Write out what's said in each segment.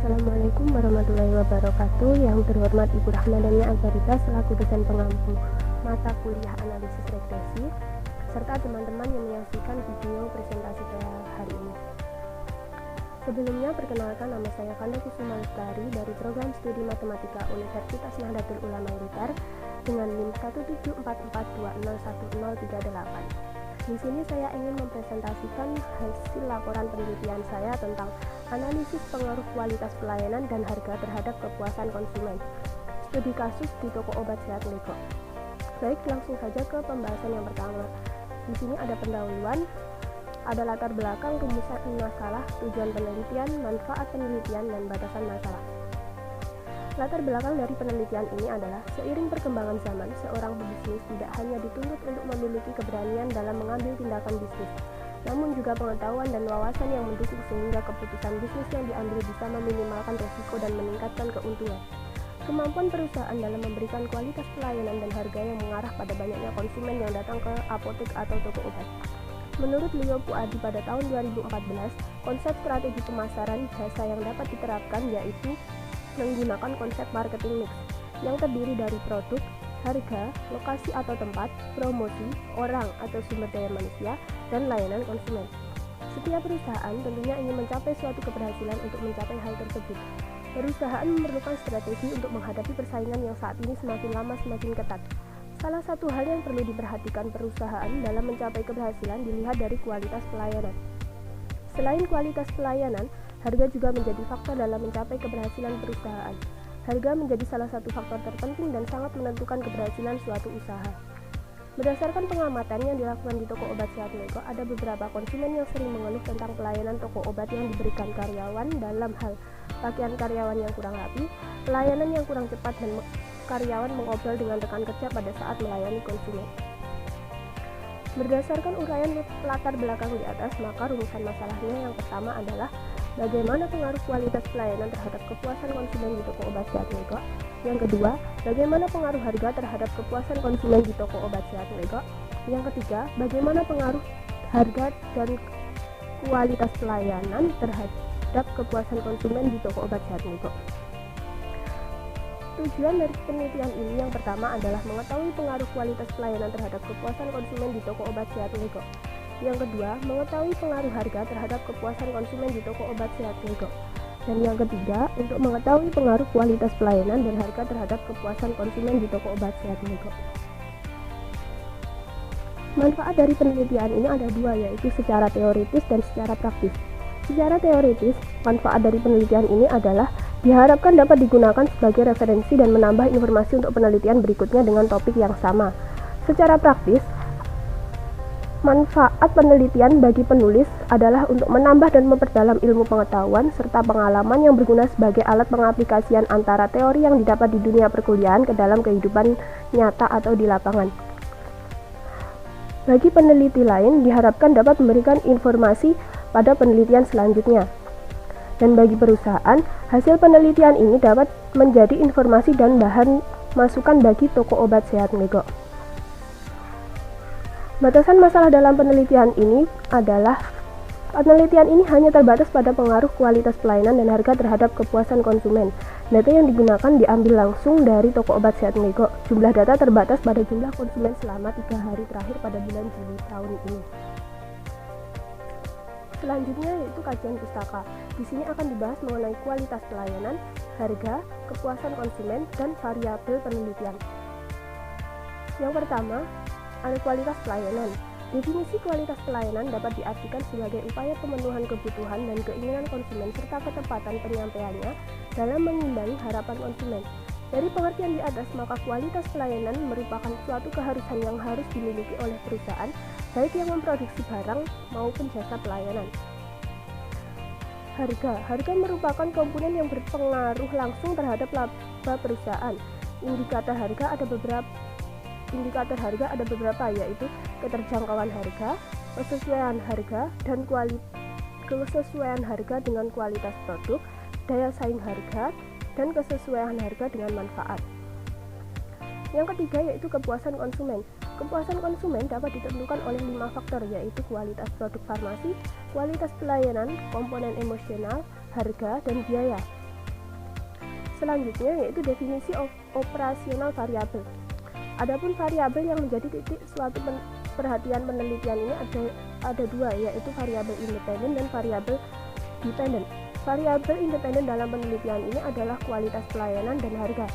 Assalamualaikum warahmatullahi wabarakatuh. Yang terhormat Ibu Rahmadania Albarita selaku dosen pengampu mata kuliah analisis regresi, serta teman-teman yang menyaksikan video presentasi saya hari ini. Sebelumnya, perkenalkan, nama saya Kanda Kusuma Lestari dari Program Studi Matematika Universitas Nahdlatul Ulama Blitar dengan NIM 17442011038. Di sini saya ingin mempresentasikan hasil laporan penelitian saya tentang analisis pengaruh kualitas pelayanan dan harga terhadap kepuasan konsumen. Studi kasus di toko obat sehat Lego. Baik, langsung saja ke pembahasan yang pertama. Di sini ada pendahuluan, ada latar belakang, rumusan masalah, tujuan penelitian, manfaat penelitian, dan batasan masalah. Latar belakang dari penelitian ini adalah seiring perkembangan zaman, seorang pebisnis tidak hanya dituntut untuk memiliki keberanian dalam mengambil tindakan bisnis, namun juga pengetahuan dan wawasan yang mendukung sehingga keputusan bisnis yang diambil bisa meminimalkan risiko dan meningkatkan keuntungan. Kemampuan perusahaan dalam memberikan kualitas pelayanan dan harga yang mengarah pada banyaknya konsumen yang datang ke apotek atau toko obat. Menurut Leo Puadi pada tahun 2014, konsep strategi pemasaran jasa yang dapat diterapkan yaitu menggunakan konsep marketing mix yang terdiri dari produk, harga, lokasi atau tempat, promosi, orang atau sumber daya manusia, dan layanan konsumen. Setiap perusahaan tentunya ingin mencapai suatu keberhasilan. Untuk mencapai hal tersebut, perusahaan memerlukan strategi untuk menghadapi persaingan yang saat ini semakin lama semakin ketat. Salah satu hal yang perlu diperhatikan perusahaan dalam mencapai keberhasilan dilihat dari kualitas pelayanan. Selain kualitas pelayanan, harga juga menjadi faktor dalam mencapai keberhasilan perusahaan. Harga menjadi salah satu faktor terpenting dan sangat menentukan keberhasilan suatu usaha. Berdasarkan pengamatan yang dilakukan di toko obat sehat Lego, ada beberapa konsumen yang sering mengeluh tentang pelayanan toko obat yang diberikan karyawan dalam hal pakaian karyawan yang kurang rapi, pelayanan yang kurang cepat, dan karyawan mengobrol dengan rekan kerja pada saat melayani konsumen. Berdasarkan uraian latar belakang di atas, maka rumusan masalahnya yang pertama adalah bagaimana pengaruh kualitas pelayanan terhadap kepuasan konsumen di toko obat sehat Lego. Yang kedua, bagaimana pengaruh harga terhadap kepuasan konsumen di toko obat sehat Lego. Yang ketiga, bagaimana pengaruh harga dan kualitas pelayanan terhadap kepuasan konsumen di toko obat sehat Lego. Tujuan dari penelitian ini yang pertama adalah mengetahui pengaruh kualitas pelayanan terhadap kepuasan konsumen di toko obat sehat Lego. Yang kedua, mengetahui pengaruh harga terhadap kepuasan konsumen di toko obat sehat Lego. Dan yang ketiga, untuk mengetahui pengaruh kualitas pelayanan dan harga terhadap kepuasan konsumen di toko obat sehat Lego. Manfaat dari penelitian ini ada dua, yaitu secara teoritis dan secara praktis. Secara teoritis, manfaat dari penelitian ini adalah diharapkan dapat digunakan sebagai referensi dan menambah informasi untuk penelitian berikutnya dengan topik yang sama. Secara praktis, manfaat penelitian bagi penulis adalah untuk menambah dan memperdalam ilmu pengetahuan serta pengalaman yang berguna sebagai alat pengaplikasian antara teori yang didapat di dunia perkuliahan ke dalam kehidupan nyata atau di lapangan. Bagi peneliti lain, diharapkan dapat memberikan informasi pada penelitian selanjutnya. Dan bagi perusahaan, hasil penelitian ini dapat menjadi informasi dan bahan masukan bagi toko obat sehat Lego. Batasan masalah dalam penelitian ini adalah penelitian ini hanya terbatas pada pengaruh kualitas pelayanan dan harga terhadap kepuasan konsumen. Data yang digunakan diambil langsung dari toko obat sehat Lego. Jumlah data terbatas pada jumlah konsumen selama 3 hari terakhir pada bulan Juli tahun ini. Selanjutnya yaitu kajian pustaka. Di sini akan dibahas mengenai kualitas pelayanan, harga, kepuasan konsumen, dan variabel penelitian. Yang pertama, ada kualitas pelayanan. Definisi kualitas pelayanan dapat diartikan sebagai upaya pemenuhan kebutuhan dan keinginan konsumen serta ketepatan penyampaiannya dalam mengimbangi harapan konsumen. Dari pengertian di atas, maka kualitas pelayanan merupakan suatu keharusan yang harus dimiliki oleh perusahaan, baik yang memproduksi barang maupun jasa pelayanan. Harga merupakan komponen yang berpengaruh langsung terhadap laba perusahaan. Indikator harga ada beberapa, yaitu keterjangkauan harga, kesesuaian harga, dan kesesuaian harga dengan kualitas produk, daya saing harga, dan kesesuaian harga dengan manfaat. Yang ketiga yaitu kepuasan konsumen. Kepuasan konsumen dapat ditentukan oleh 5 faktor, yaitu kualitas produk farmasi, kualitas pelayanan, komponen emosional, harga, dan biaya. Selanjutnya yaitu definisi operasional variabel. Adapun variabel yang menjadi titik suatu perhatian penelitian ini ada dua, yaitu variabel independen dan variabel dependen. Variabel independen dalam penelitian ini adalah kualitas pelayanan dan harga.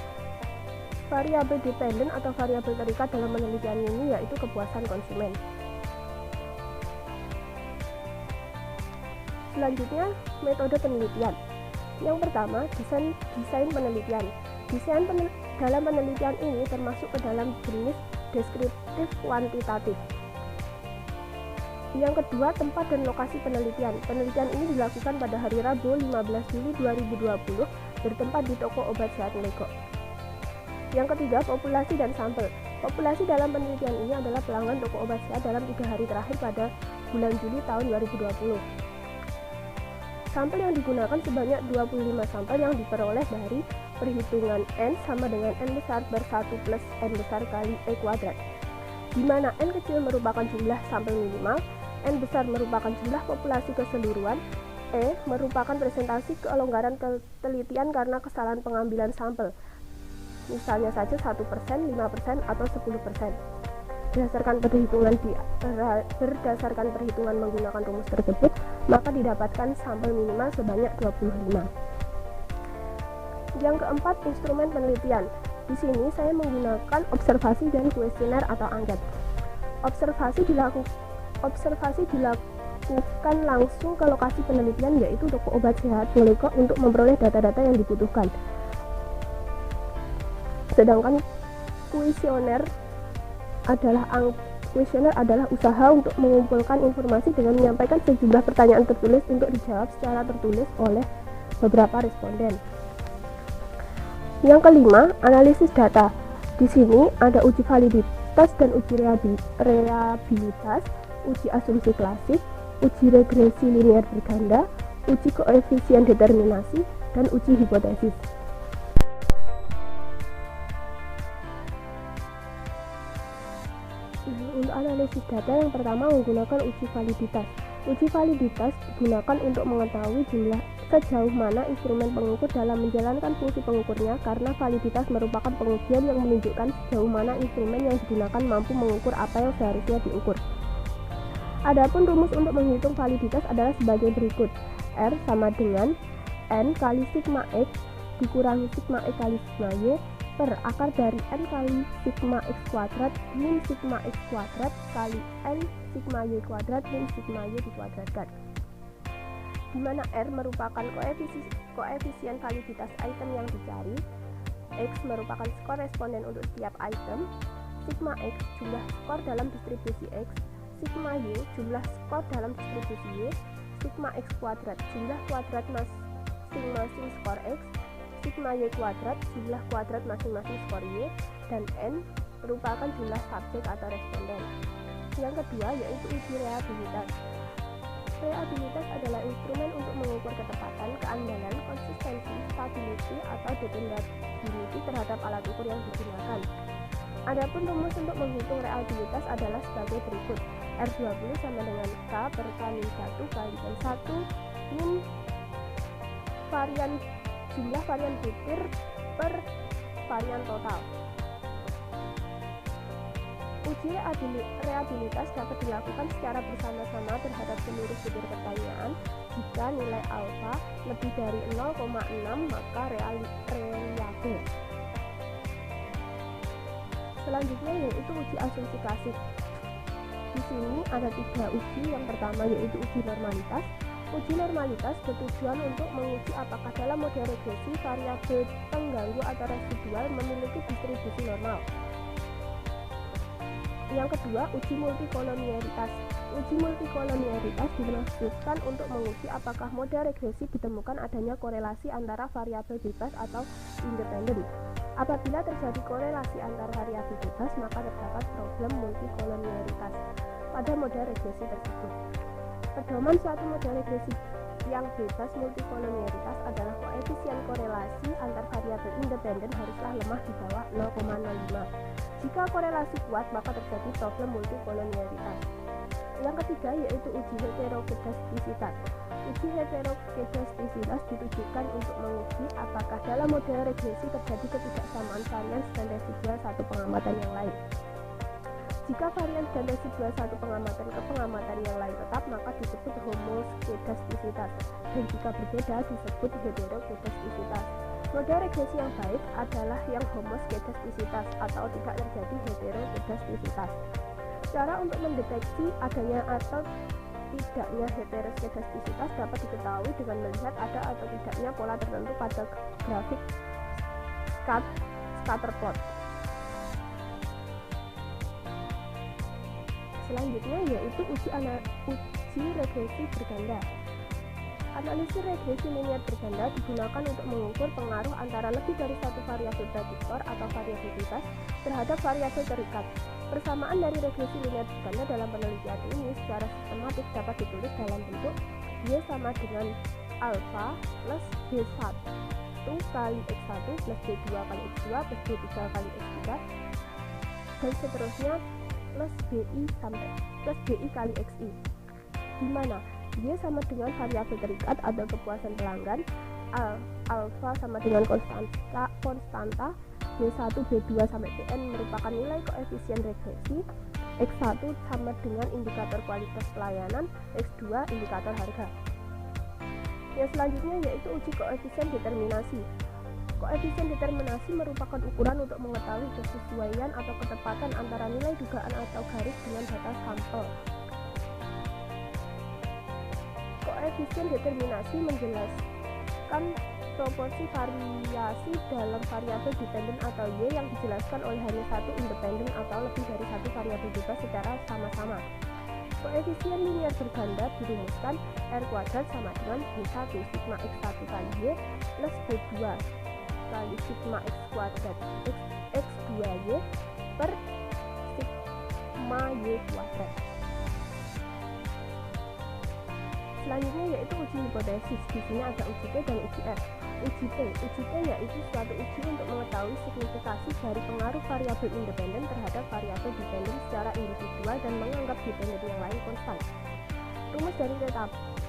Variabel dependen atau variabel terikat dalam penelitian ini yaitu kepuasan konsumen. Selanjutnya, metode penelitian. Yang pertama, desain penelitian. Dalam penelitian ini termasuk ke dalam jenis deskriptif kuantitatif. Yang kedua, tempat dan lokasi penelitian. Penelitian ini dilakukan pada hari Rabu 15 Juli 2020 bertempat di toko obat sehat Lego. Yang ketiga, populasi dan sampel. Populasi dalam penelitian ini adalah pelanggan toko obat sehat dalam 3 hari terakhir pada bulan Juli tahun 2020. Sampel yang digunakan sebanyak 25 sampel yang diperoleh dari perhitungan N sama dengan N besar per 1 plus N besar kali E kuadrat, di mana N kecil merupakan jumlah sampel minimal, N besar merupakan jumlah populasi keseluruhan, E merupakan presentasi kelonggaran penelitian karena kesalahan pengambilan sampel, misalnya saja 1%, 5%, atau 10%. Berdasarkan perhitungan menggunakan rumus tersebut, maka didapatkan sampel minimal sebanyak 25. Yang keempat, instrumen penelitian. Di sini saya menggunakan observasi dan kuesioner atau angket. Observasi dilakukan langsung ke lokasi penelitian, yaitu toko obat sehat Lego, untuk memperoleh data-data yang dibutuhkan. Sedangkan kuesioner adalah usaha untuk mengumpulkan informasi dengan menyampaikan sejumlah pertanyaan tertulis untuk dijawab secara tertulis oleh beberapa responden. Yang kelima, analisis data. Di sini ada uji validitas dan uji reliabilitas, uji asumsi klasik, uji regresi linear berganda, uji koefisien determinasi, dan uji hipotesis. Untuk analisis data, yang pertama menggunakan uji validitas. Uji validitas digunakan untuk mengetahui sejauh mana instrumen pengukur dalam menjalankan fungsi pengukurnya, karena validitas merupakan pengujian yang menunjukkan sejauh mana instrumen yang digunakan mampu mengukur apa yang seharusnya diukur. Adapun rumus untuk menghitung validitas adalah sebagai berikut. R sama dengan N kali sigma X dikurangi sigma X kali sigma Y per akar dari N kali sigma X kuadrat min sigma X kuadrat kali N sigma Y kuadrat min sigma Y dikuadratkan, di mana R merupakan koefisien validitas item yang dicari, X merupakan skor responden untuk setiap item, sigma X jumlah skor dalam distribusi X, sigma Y jumlah skor dalam distribusi Y, sigma X kuadrat jumlah kuadrat masing-masing skor X, sigma Y kuadrat jumlah kuadrat masing-masing skor Y, dan N merupakan jumlah subjek atau responden. Yang kedua yaitu uji reliabilitas. Reliabilitas adalah instrumen untuk mengukur ketepatan, keandalan, konsistensi, stability, atau dependability terhadap alat ukur yang digunakan. Adapun rumus untuk menghitung reliabilitas adalah sebagai berikut. R20 sama dengan K per K-1 kali N1 min jumlah varian butir per varian total. Uji reliabilitas dapat dilakukan secara bersama-sama terhadap seluruh butir pertanyaan. Jika nilai alfa lebih dari 0,6 maka reliabel. Selanjutnya yaitu uji asumsi klasik. Di sini ada 3 uji. Yang pertama yaitu uji normalitas. Uji normalitas bertujuan untuk menguji apakah dalam model regresi variabel pengganggu atau residual memiliki distribusi normal. Yang kedua, uji multikolonialitas. Uji multikolonialitas dimaksudkan untuk menguji apakah model regresi ditemukan adanya korelasi antara variabel bebas atau independen. Apabila terjadi korelasi antara variabel bebas, maka terdapat problem multikolonialitas pada model regresi tersebut. Pedoman suatu model regresi yang bebas multikolonialitas adalah koefisien korelasi antar variabel independen haruslah lemah di bawah 0,05. Jika korelasi kuat, maka terjadi problem multikolonialitas. Yang ketiga yaitu uji heterokedastisitas. Uji heterokedastisitas ditujukan untuk menguji apakah dalam model regresi terjadi ketidaksamaan varians dan residual satu pengamatan yang lain. Jika varians dan residual satu pengamatan ke pengamatan yang lain tetap, maka disebut homoskedastisitas, dan jika berbeda disebut heterokedastisitas. Model regresi yang baik adalah yang homoskedastisitas atau tidak terjadi heterokedastisitas. Cara untuk mendeteksi adanya atau tidaknya heterokedastisitas dapat diketahui dengan melihat ada atau tidaknya pola tertentu pada grafik scatter plot. Selanjutnya yaitu uji regresi berganda. Analisis regresi linier berganda digunakan untuk mengukur pengaruh antara lebih dari satu variabel prediktor atau variabilitas terhadap variabel terikat. Persamaan dari regresi linier berganda dalam penelitian ini secara sistematis dapat ditulis dalam bentuk Y sama dengan alpha plus B1 kali X1 plus B2 kali X2 plus B3 kali X3 dan seterusnya plus BI sampai plus BI kali XI, di mana Y sama dengan variabel terikat atau kepuasan pelanggan, alpha sama dengan konstanta, B1, B2 sampai Bn merupakan nilai koefisien regresi, X1 sama dengan indikator kualitas pelayanan, X2 indikator harga. Yang selanjutnya yaitu uji koefisien determinasi. Koefisien determinasi merupakan ukuran untuk mengetahui kesesuaian atau ketepatan antara nilai dugaan atau garis dengan data sampel. Koefisien determinasi menjelaskan proporsi variasi dalam variabel dependen atau Y yang dijelaskan oleh hanya satu independen atau lebih dari satu variabel bebas secara sama-sama. Koefisien linier berganda dirumuskan R kuadrat sama dengan B1 sigma X1 kali Y plus B2 kali sigma X kuadrat X2Y per sigma Y kuadrat. Selanjutnya yaitu uji hipotesis. Di sini ada uji T dan uji R. Uji T yaitu suatu uji untuk mengetahui signifikasi dari pengaruh variabel independen terhadap variabel dependen secara individual dan menganggap dependen yang lain konstan. Rumus dari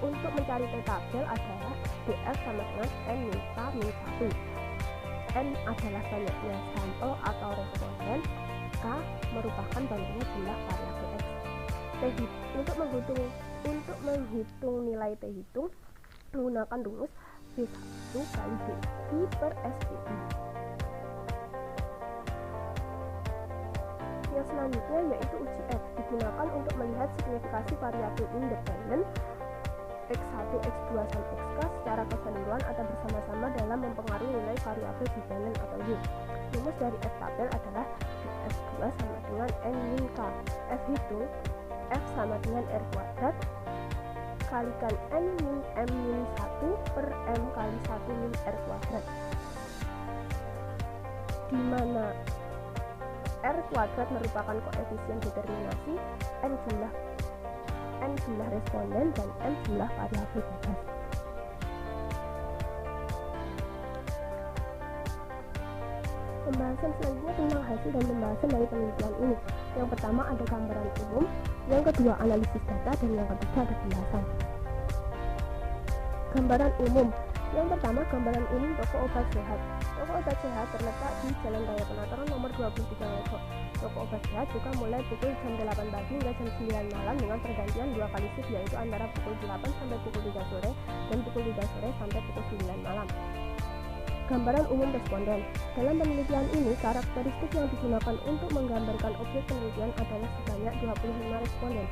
untuk mencari T tabel adalah df sama dengan n min k min 1. N adalah banyaknya sampel atau responden, k merupakan banyaknya jumlah variabel x. Untuk menghitung nilai T hitung menggunakan rumus B1 kali BI per SBI. Yang selanjutnya yaitu uji F, digunakan untuk melihat signifikasi variabel independen X1, X2, sampai Xk secara keseluruhan atau bersama-sama dalam mempengaruhi nilai variabel dependen atau Y. Rumus dari F tabel adalah F2 sama dengan N min K. F hitung F sama dengan R kuadrat kalikan N min M min 1 per M kali 1 min R kuadrat, di mana R kuadrat merupakan koefisien determinasi, N jumlah responden, dan M jumlah variabel bebas. Pembahasan selanjutnya tentang hasil dan pembahasan dari penelitian ini. Yang pertama ada gambaran umum, yang kedua analisis data, dan yang ketiga ada penjelasan. Gambaran umum. Yang pertama gambaran umum toko obat sehat. Toko obat sehat terletak di Jalan Raya Penataran nomor 23 Legok. Toko obat sehat buka mulai pukul jam 8 pagi hingga jam 9 malam dengan pergantian 2 kali shift, yaitu antara pukul 8 sampai pukul 3 sore dan pukul 3 sore sampai pukul 9 malam. Gambaran umum responden. Dalam penelitian ini, karakteristik yang digunakan untuk menggambarkan objek penelitian adalah sebanyak 25 responden,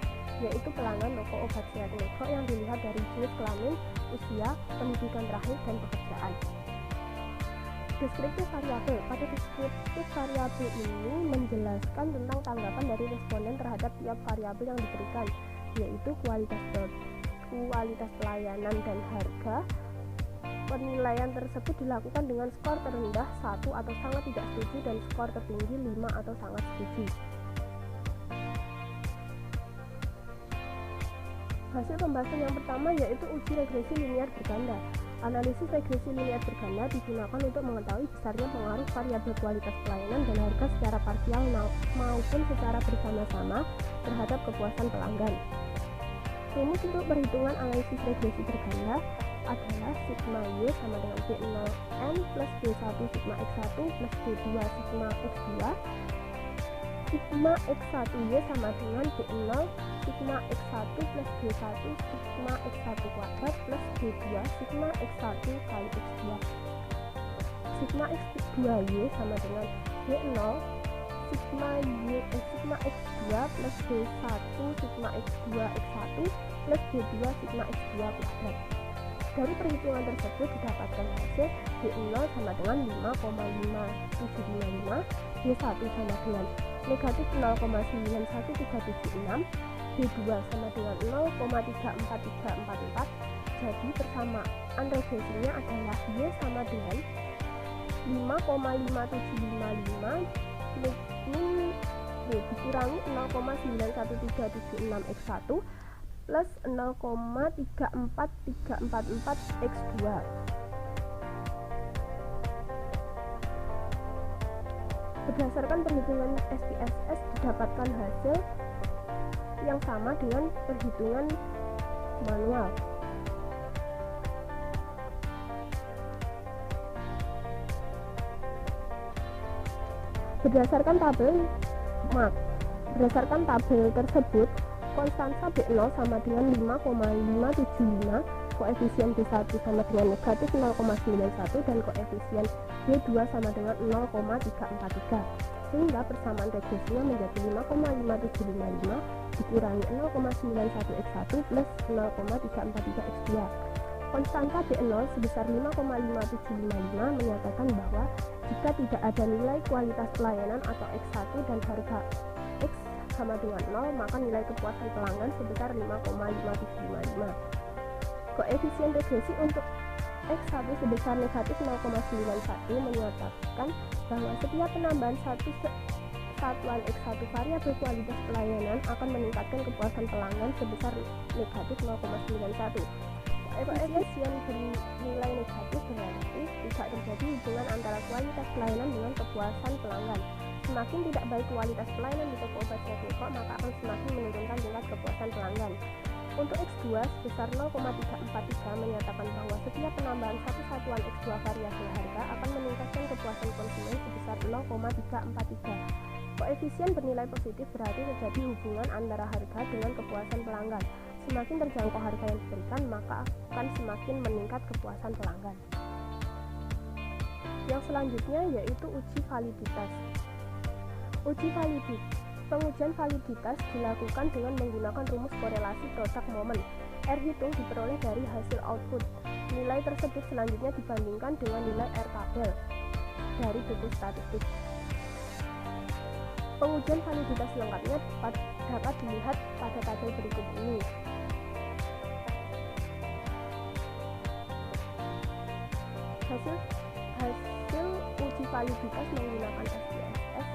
yaitu pelanggan toko obat sehat Legok yang dilihat dari jenis kelamin, usia, pendidikan terakhir, dan pekerjaan. Deskriptif variabel. Pada deskriptif variabel ini menjelaskan tentang tanggapan dari responden terhadap tiap variabel yang diberikan, yaitu kualitas pelayanan dan harga. Penilaian tersebut dilakukan dengan skor terendah 1 atau sangat tidak setuju dan skor tertinggi 5 atau sangat setuju. Hasil pembahasan yang pertama yaitu uji regresi linier berganda. Analisis regresi linier berganda digunakan untuk mengetahui besarnya pengaruh variabel kualitas pelayanan dan harga secara parsial maupun secara bersama-sama terhadap kepuasan pelanggan. Rumus untuk perhitungan analisis regresi berganda adalah sigma Y sama dengan B0N plus B1 sigma X1 plus B2 sigma X2, sigma X1Y sama dengan B0 sigma X1 plus B1 sigma X1 kuadrat plus B2 sigma X1 kali X2. Sigma X2Y sama dengan B0 sigma X2 plus B1 sigma X2 X1 plus B2 sigma X2 kuadrat. Dari perhitungan tersebut didapatkan hasil B0 sama dengan 5,5755, B1 sama dengan negatif 0,91376, B2 sama dengan 0,34344. Jadi persamaan regresinya adalah Y sama dengan 5,5755 dikurangi 0,91376 X1 plus 0,34344 X2. Berdasarkan perhitungan SPSS didapatkan hasil yang sama dengan perhitungan manual. Berdasarkan tabel tersebut, konstansa B0 sama dengan 5,575, koefisien B1 sama dengan negatif 0,91 dan koefisien B2 sama dengan 0,343. Sehingga persamaan regresinya menjadi 5,5755 dikurangi 0,91 X1 plus 0,343 X2. Konstanta B0 sebesar 5,5755 menyatakan bahwa jika tidak ada nilai kualitas pelayanan atau X1 dan harga X sama dengan 0, maka nilai kepuasan pelanggan sebesar 5,5755. Koefisien regresi untuk X1 sebesar negatif 0,91 menyatakan bahwa setiap penambahan satu satuan X1 variabel kualitas pelayanan akan meningkatkan kepuasan pelanggan sebesar negatif 0,91. Koefisien bernilai negatif berarti tidak terjadi hubungan antara kualitas pelayanan dengan kepuasan pelanggan. Semakin tidak baik kualitas pelayanan di toko obat Jatmiko, maka akan semakin menurunkan tingkat kepuasan pelanggan. Untuk X2 sebesar 0,343 menyatakan bahwa setiap penambahan satu satuan X2 variabel harga akan meningkatkan kepuasan konsumen sebesar 0,343. Koefisien bernilai positif berarti terjadi hubungan antara harga dengan kepuasan pelanggan. Semakin terjangkau harga yang diberikan, maka akan semakin meningkat kepuasan pelanggan. Yang selanjutnya yaitu uji validitas. Pengujian validitas dilakukan dengan menggunakan rumus korelasi produk momen. R hitung diperoleh dari hasil output. Nilai tersebut selanjutnya dibandingkan dengan nilai R tabel dari buku statistik. Pengujian validitas lengkapnya dapat dilihat pada tabel berikut ini. Hasil uji validitas menggunakan SPSS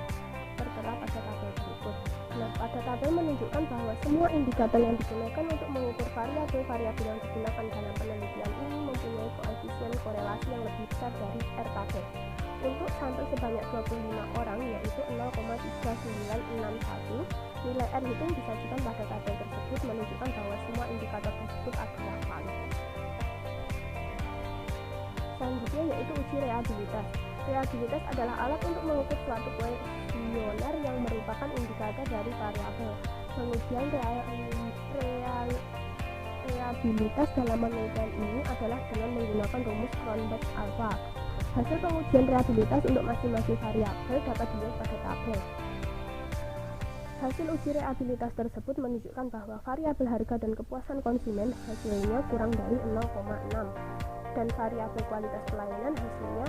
tertera pada tabel berikut. Nah, pada tabel menunjukkan bahwa semua indikator yang digunakan untuk mengukur variabel yang digunakan dalam penelitian ini mempunyai koefisien korelasi yang lebih besar dari R tabel. Untuk sampel sebanyak 25 orang yaitu 0,3961, nilai R hitung disajikan pada tabel tersebut menunjukkan bahwa semua indikator tersebut adalah valid. Selanjutnya yaitu uji reabilitas. Reabilitas adalah alat untuk mengukur suatu kuesioner yang merupakan indikator dari variabel. Pengujian reabilitas dalam penelitian ini adalah dengan menggunakan rumus Cronbach alpha. Hasil pengujian reabilitas untuk masing-masing variabel dapat dilihat pada tabel. Hasil uji reabilitas tersebut menunjukkan bahwa variabel harga dan kepuasan konsumen hasilnya kurang dari 0,6 dan variabel kualitas pelayanan hasilnya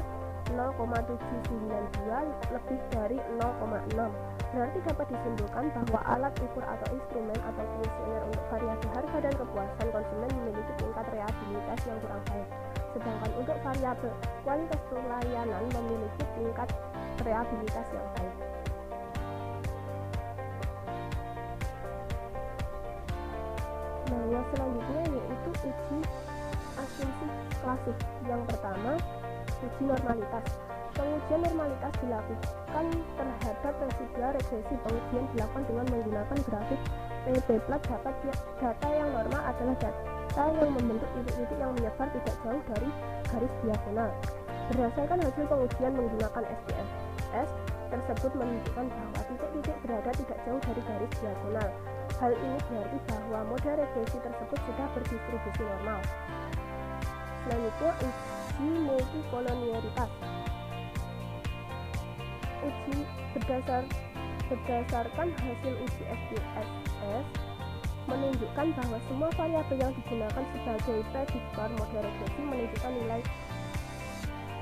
0,792 lebih dari 0,6. Berarti dapat disimpulkan bahwa alat ukur atau instrumen atau kuesioner untuk variabel harga dan kepuasan konsumen memiliki tingkat reabilitas yang kurang baik. Sedangkan untuk variabel kualitas pelayanan memiliki tingkat reabilitas yang baik. Nah, yang selanjutnya yaitu uji asumsi klasik. Yang pertama, uji normalitas. Pengujian normalitas dilakukan terhadap residual regresi. Pengujian dilakukan dengan menggunakan grafik PB plat data yang normal adalah data yang membentuk titik-titik yang menyebar tidak jauh dari garis diagonal. Berdasarkan hasil pengujian menggunakan SPSS tersebut menunjukkan bahwa titik-titik berada tidak jauh dari garis diagonal. Hal ini berarti bahwa model regresi tersebut sudah berdistribusi normal. Selanjutnya, uji multikolonialitas. Uji berdasarkan hasil uji SPSS menunjukkan bahwa semua variabel yang digunakan sebagai prediktor model regresi menunjukkan nilai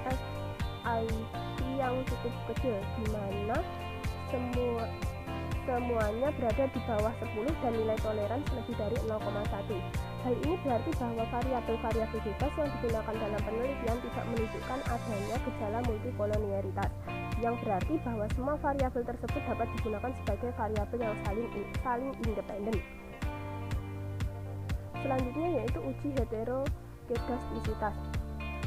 SIT yang cukup kecil, di mana semuanya berada di bawah 10 dan nilai toleransi lebih dari 0,1. Hal ini berarti bahwa variabel-variabel bebas yang digunakan dalam penelitian tidak menunjukkan adanya gejala multikolonialitas, yang berarti bahwa semua variabel tersebut dapat digunakan sebagai variabel yang saling independen. Selanjutnya yaitu uji heterokedastisitas.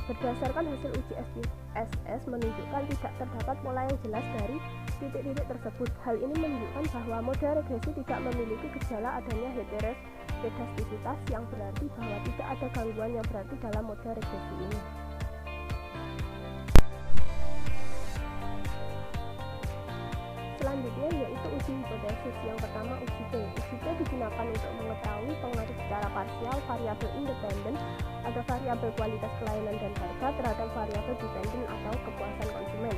Berdasarkan hasil uji SPSS menunjukkan tidak terdapat pola yang jelas dari titik-titik tersebut. Hal ini menunjukkan bahwa model regresi tidak memiliki gejala adanya heterokedastisitas, yang berarti bahwa tidak ada gangguan yang berarti dalam model regresi ini. Selanjutnya yaitu uji hipotesis. Yang pertama uji T. Uji T digunakan untuk mengetahui pengaruh secara parsial variabel independen atau variabel kualitas pelayanan dan harga terhadap variabel dependen atau kepuasan konsumen.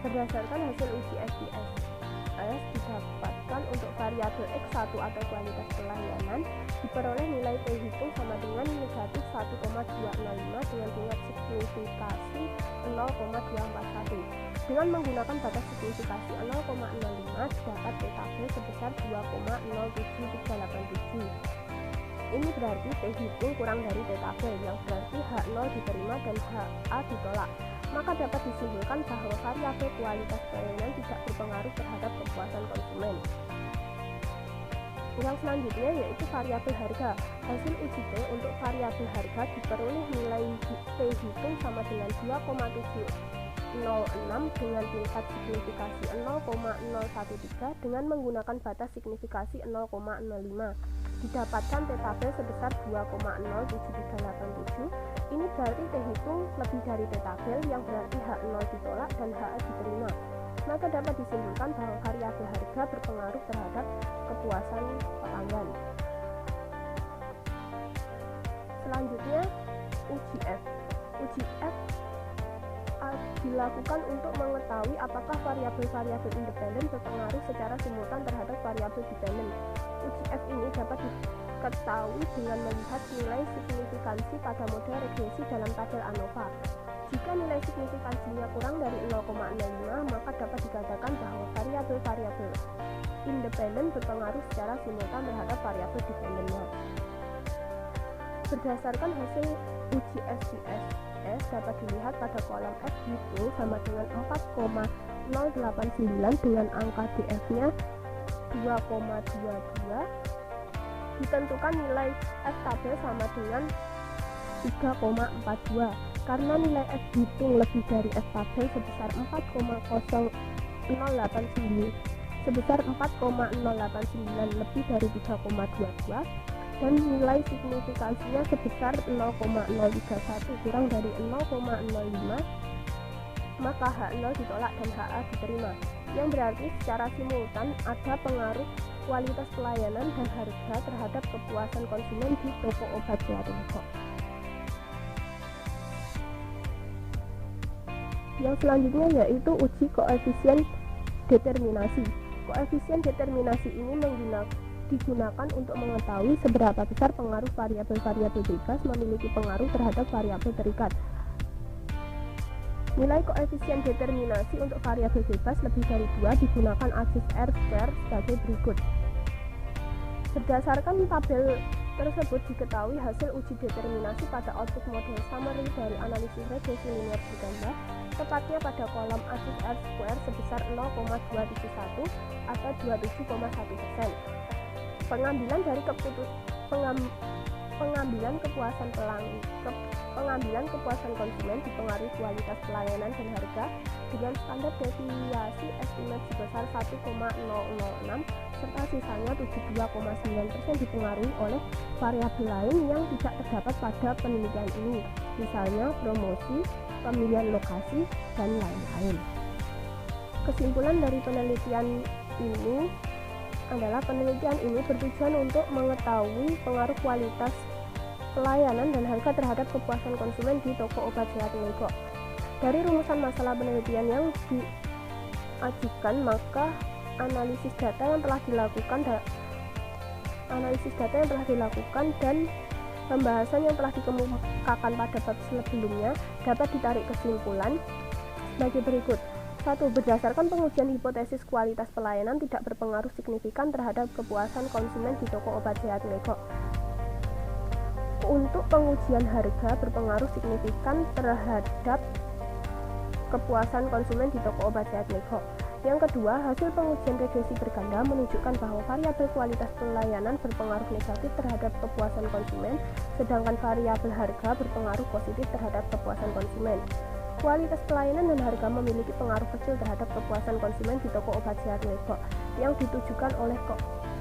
Berdasarkan hasil uji SPSS didapatkan untuk variabel X1 atau kualitas pelayanan diperoleh nilai T hitung sama dengan negatif 1,205 dengan tingkat signifikasi 0,241. Dengan menggunakan batas signifikasi 0,05 dapat T-tabel sebesar 2,07387. Ini berarti T hitung kurang dari T-tabel, yang berarti H0 diterima dan HA ditolak. Maka dapat disimpulkan bahwa variabel kualitas pelayanan tidak berpengaruh terhadap kepuasan konsumen. Yang selanjutnya yaitu variabel harga. Hasil uji T untuk variabel harga diperoleh nilai T hitung sama dengan 2,706 dengan tingkat signifikasi 0,013 dengan menggunakan batas signifikasi 0,05. Didapatkan T-tabel sebesar 2,07387. Ini berarti T hitung lebih dari T-tabel, yang berarti H0 ditolak dan HA diterima. Maka dapat disimpulkan bahwa variabel harga berpengaruh terhadap kepuasan pelanggan. Selanjutnya uji F. Uji F dilakukan untuk mengetahui apakah variabel-variabel independen berpengaruh secara simultan terhadap variabel dependen. Uji F ini dapat diketahui dengan melihat nilai signifikansi pada model regresi dalam tabel ANOVA. Jika nilai signifikansinya kurang dari 0,05, maka dapat dikatakan bahwa variabel-variabel independen berpengaruh secara simultan terhadap variabel dependennya. Berdasarkan hasil uji SPSS dapat dilihat pada kolom F hitung sama dengan 4,089 dengan angka DF-nya 2,22. Ditentukan nilai F tabel sama dengan 3,42. Karena nilai F hitung lebih dari F tabel sebesar 4,089 lebih dari 3,22 dan nilai signifikansinya sebesar 0,031 kurang dari 0,05, maka H0 ditolak dan HA diterima, yang berarti secara simultan ada pengaruh kualitas pelayanan dan harga terhadap kepuasan konsumen di toko obat Jatengko. Yang selanjutnya yaitu uji koefisien determinasi. Koefisien determinasi ini digunakan untuk mengetahui seberapa besar pengaruh variabel-variabel bebas memiliki pengaruh terhadap variabel terikat. Nilai koefisien determinasi untuk variabel bebas lebih dari 2 digunakan asis R-square sebagai berikut. Berdasarkan tabel tersebut diketahui hasil uji determinasi pada output model summary dari analisis regresi linear berganda, tepatnya pada kolom asis R-square sebesar 0,271 atau 27,1%. Pengambilan kepuasan konsumen dipengaruhi kualitas pelayanan dan harga dengan standar deviasi estimate sebesar 1,006 serta sisanya 72,9% dipengaruhi oleh variabel lain yang tidak terdapat pada penelitian ini, misalnya promosi, pemilihan lokasi, dan lain-lain. Kesimpulan dari penelitian ini adalah penelitian ini bertujuan untuk mengetahui pengaruh kualitas pelayanan dan harga terhadap kepuasan konsumen di toko obat sehat ilegal. Dari rumusan masalah penelitian yang diajukan, maka analisis data yang telah dilakukan dan pembahasan yang telah dikemukakan pada bab sebelumnya dapat ditarik kesimpulan sebagai berikut. 1. Berdasarkan pengujian hipotesis kualitas pelayanan tidak berpengaruh signifikan terhadap kepuasan konsumen di toko obat sehat ilegal. Untuk pengujian harga berpengaruh signifikan terhadap kepuasan konsumen di toko obat sehat ilegal. Yang kedua, hasil pengujian regresi berganda menunjukkan bahwa variabel kualitas pelayanan berpengaruh negatif terhadap kepuasan konsumen, sedangkan variabel harga berpengaruh positif terhadap kepuasan konsumen. Kualitas pelayanan dan harga memiliki pengaruh kecil terhadap kepuasan konsumen di toko obat sehat ilegal yang ditujukan oleh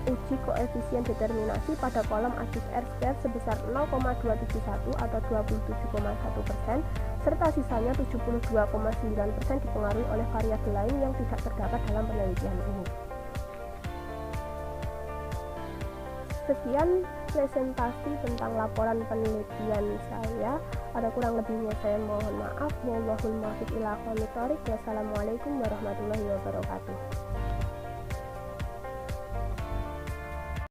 uji koefisien determinasi pada kolom ACIS R² sebesar 0,271 atau 27,1%, serta sisanya 72,9% dipengaruhi oleh variabel lain yang tidak terdapat dalam penelitian ini. Sekian presentasi tentang laporan penelitian saya. Ada kurang lebihnya saya mohon maaf. Wallahul muwaffiq ila aqwamit thoriq. Wassalamualaikum warahmatullahi wabarakatuh.